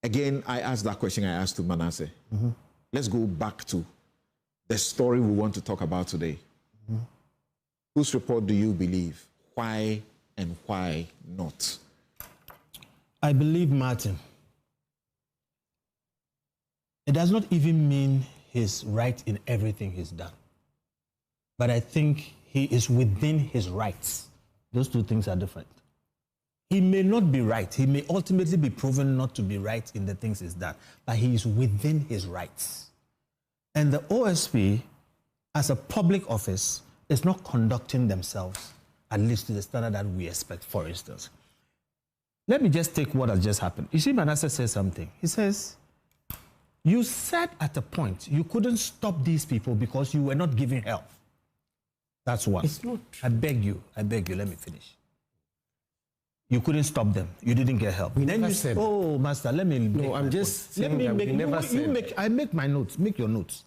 again, I asked that question I asked to Manasseh. Let's go back to the story we want to talk about today. Whose report do you believe? Why and why not? I believe Martin. It does not even mean he's right in everything he's done. But I think he is within his rights. Those two things are different. He may not be right. He may ultimately be proven not to be right in the things he's done. But he is within his rights. And the OSP, as a public office, is not conducting themselves, at least to the standard that we expect, for instance. Let me just take what has just happened. You see, Manasseh says something. He says, you said at a point you couldn't stop these people because you were not giving help. That's one. It's not true. I beg you, let me finish. You couldn't stop them. You didn't get help. We then never you said. Oh, Master, let me. No, I'm just saying that we never said. I make my notes. Make your notes.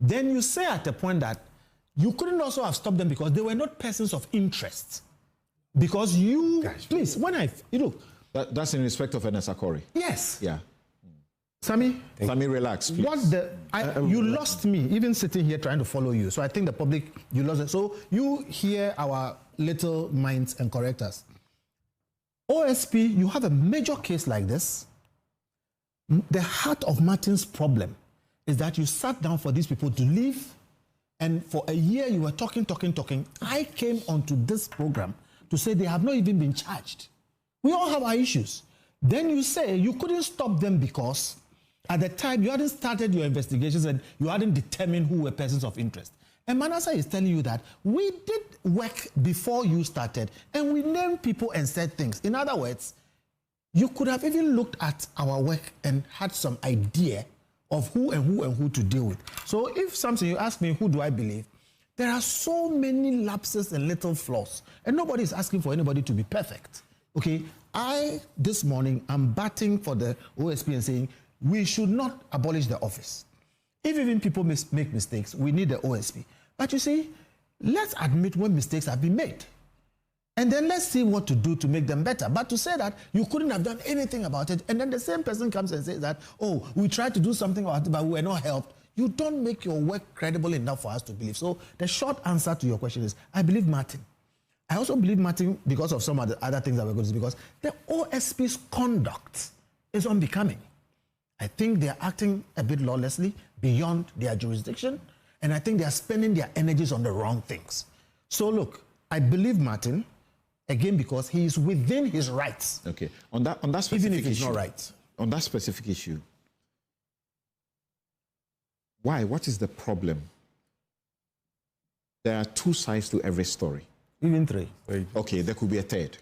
Then you say at a point that you couldn't also have stopped them because they were not persons of interest. Because you, please, when That's in respect of Ernest Akori. Yes. Yeah. Sammy, relax, please. You lost me, even sitting here trying to follow you. So I think the public, you lost it. So you hear our little minds and correct us. OSP, you have a major case like this. The heart of Martin's problem is that you sat down for these people to leave, and for a year you were talking. I came onto this program to say they have not even been charged. We all have our issues. Then you say you couldn't stop them because at the time you hadn't started your investigations and you hadn't determined who were persons of interest. And Manasseh is telling you that we did work before you started and we named people and said things. In other words, you could have even looked at our work and had some idea of who to deal with. So if something you ask me, who do I believe? There are so many lapses and little flaws, and nobody is asking for anybody to be perfect. Okay, this morning, I'm batting for the OSP and saying we should not abolish the office. If even people make mistakes, we need the OSP. But you see, let's admit when mistakes have been made. And then let's see what to do to make them better. But to say that you couldn't have done anything about it, and then the same person comes and says that, oh, we tried to do something about it, but we were not helped, you don't make your work credible enough for us to believe. So the short answer to your question is, I believe Martin. I also believe Martin because of some of the other things that we're going to see, because the OSP's conduct is unbecoming. I think they're acting a bit lawlessly beyond their jurisdiction, and I think they're spending their energies on the wrong things. So look, I believe Martin, again, because he is within his rights. Okay. On that specific even if he's issue, not right. On that specific issue, why? What is the problem? There are two sides to every story. Even three. Okay, there could be a third.